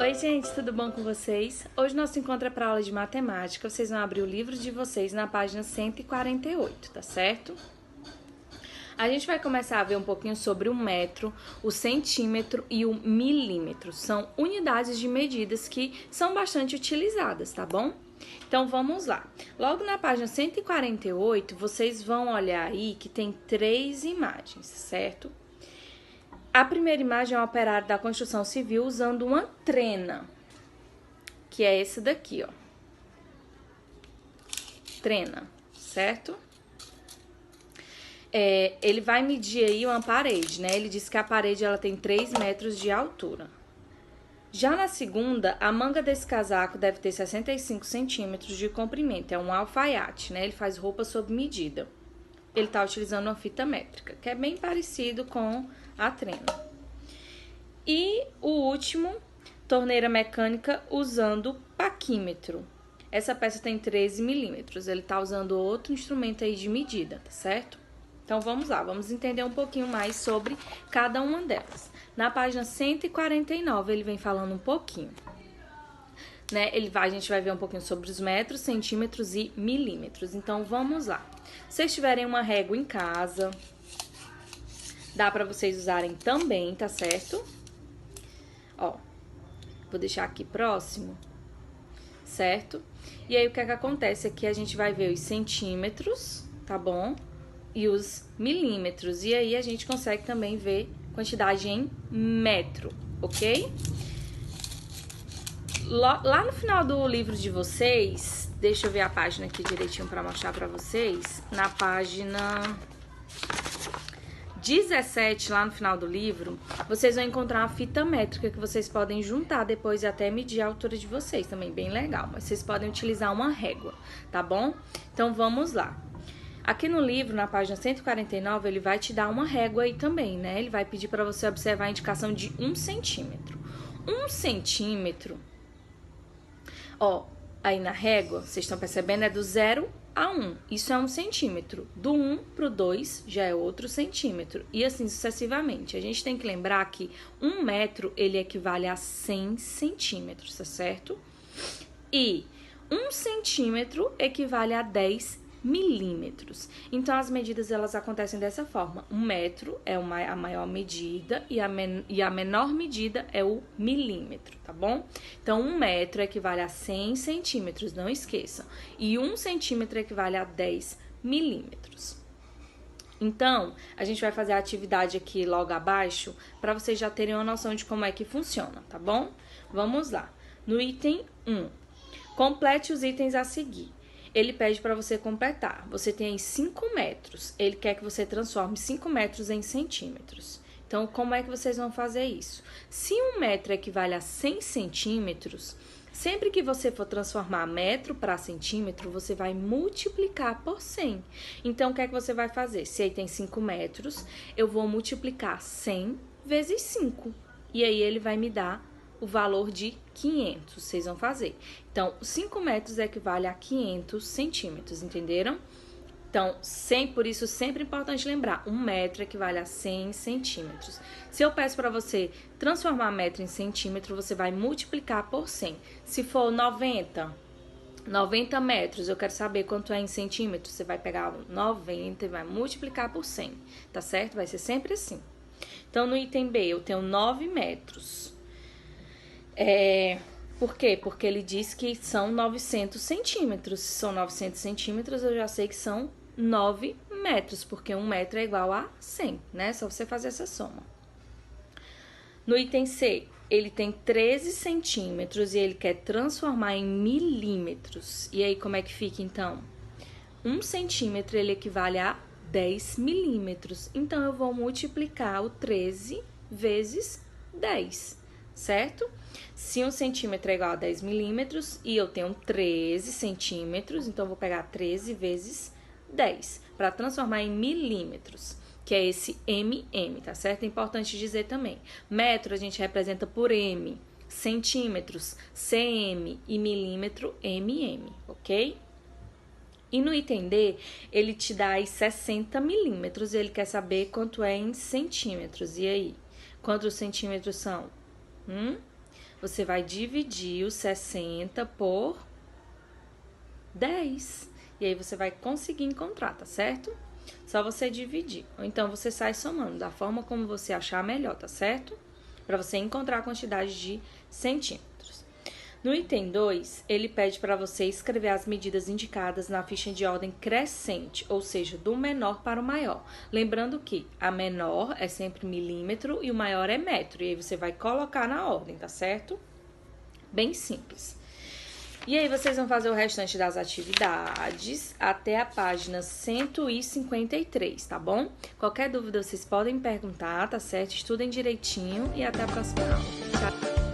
Oi gente, tudo bom com vocês? Hoje nosso encontro é para aula de matemática. Vocês vão abrir o livro de vocês na página 148, tá certo? A gente vai começar a ver um pouquinho sobre o metro, o centímetro e o milímetro. São unidades de medidas que são bastante utilizadas, tá bom? Então vamos lá. Logo na página 148, vocês vão olhar aí que tem 3 imagens, certo? A primeira imagem é um operário da construção civil usando uma trena, que é esse daqui, ó. Trena, certo? Ele vai medir aí uma parede, né? Ele diz que a parede ela tem 3 metros de altura. Já na segunda, a manga desse casaco deve ter 65 centímetros de comprimento. É um alfaiate, né? Ele faz roupa sob medida. Ele está utilizando uma fita métrica, que é bem parecido com a trena. E o último, torneira mecânica usando paquímetro. Essa peça tem 13 milímetros. Ele está usando outro instrumento aí de medida, tá certo? Então vamos lá, vamos entender um pouquinho mais sobre cada uma delas. Na página 149 ele vem falando um pouquinho, né? A gente vai ver um pouquinho sobre os metros, centímetros e milímetros. Então vamos lá. Se vocês tiverem uma régua em casa, dá para vocês usarem também, tá certo? Ó, vou deixar aqui próximo, certo? E aí o que é que acontece? Aqui a gente vai ver os centímetros, tá bom? E os milímetros. E aí a gente consegue também ver quantidade em metro, ok? Lá no final do livro de vocês, deixa eu ver a página aqui direitinho para mostrar para vocês. Na página 17, lá no final do livro, vocês vão encontrar uma fita métrica que vocês podem juntar depois e até medir a altura de vocês, também bem legal. Mas vocês podem utilizar uma régua, tá bom? Então vamos lá. Aqui no livro, na página 149, ele vai te dar uma régua aí também, né? Ele vai pedir para você observar a indicação de 1 centímetro. 1 centímetro, ó, aí na régua, vocês estão percebendo, é do 0 a 1. Isso é 1 centímetro. Do 1 pro 2 já é outro centímetro. E assim sucessivamente. A gente tem que lembrar que 1 metro, ele equivale a 100 centímetros, tá certo? E 1 centímetro equivale a 10 milímetros. Então, as medidas, elas acontecem dessa forma. 1 metro é a maior medida e a menor medida é o milímetro, tá bom? Então, 1 metro equivale a 100 centímetros, não esqueçam. E 1 centímetro equivale a 10 milímetros. Então, a gente vai fazer a atividade aqui logo abaixo para vocês já terem uma noção de como é que funciona, tá bom? Vamos lá. No item 1, complete os itens a seguir. Ele pede para você completar. Você tem aí 5 metros. Ele quer que você transforme 5 metros em centímetros. Então, como é que vocês vão fazer isso? Se 1 metro equivale a 100 centímetros, sempre que você for transformar metro para centímetro, você vai multiplicar por 100. Então, o que é que você vai fazer? Se aí tem 5 metros, eu vou multiplicar 100 vezes 5. E aí, ele vai me dar o valor de 500, vocês vão fazer. Então, 5 metros equivale a 500 centímetros, entenderam? Então, por isso, sempre é importante lembrar, 1 metro equivale a 100 centímetros. Se eu peço para você transformar metro em centímetro, você vai multiplicar por 100. Se for 90 metros, eu quero saber quanto é em centímetros, você vai pegar o 90 e vai multiplicar por 100, tá certo? Vai ser sempre assim. Então, no item B, eu tenho 9 metros. Por quê? Porque ele diz que são 900 centímetros. Se são 900 centímetros, eu já sei que são 9 metros, porque 1 metro é igual a 100, né? Só você fazer essa soma. No item C, ele tem 13 centímetros e ele quer transformar em milímetros. E aí, como é que fica, então? 1 centímetro, ele equivale a 10 milímetros. Então, eu vou multiplicar o 13 vezes 10, certo? Se 1 centímetro é igual a 10 milímetros e eu tenho 13 centímetros, então eu vou pegar 13 vezes 10 para transformar em milímetros, que é esse mm, tá certo? É importante dizer também. Metro a gente representa por m, centímetros, cm e milímetro, mm, ok? E no item D, ele te dá aí 60 milímetros e ele quer saber quanto é em centímetros. E aí? Quantos centímetros são? você vai dividir os 60 por 10. E aí você vai conseguir encontrar, tá certo? Só você dividir. Ou então você sai somando da forma como você achar melhor, tá certo? Para você encontrar a quantidade de centímetros. No item 2, ele pede para você escrever as medidas indicadas na ficha de ordem crescente, ou seja, do menor para o maior. Lembrando que a menor é sempre milímetro e o maior é metro. E aí você vai colocar na ordem, tá certo? Bem simples. E aí vocês vão fazer o restante das atividades até a página 153, tá bom? Qualquer dúvida vocês podem perguntar, tá certo? Estudem direitinho e até a próxima aula. Tchau!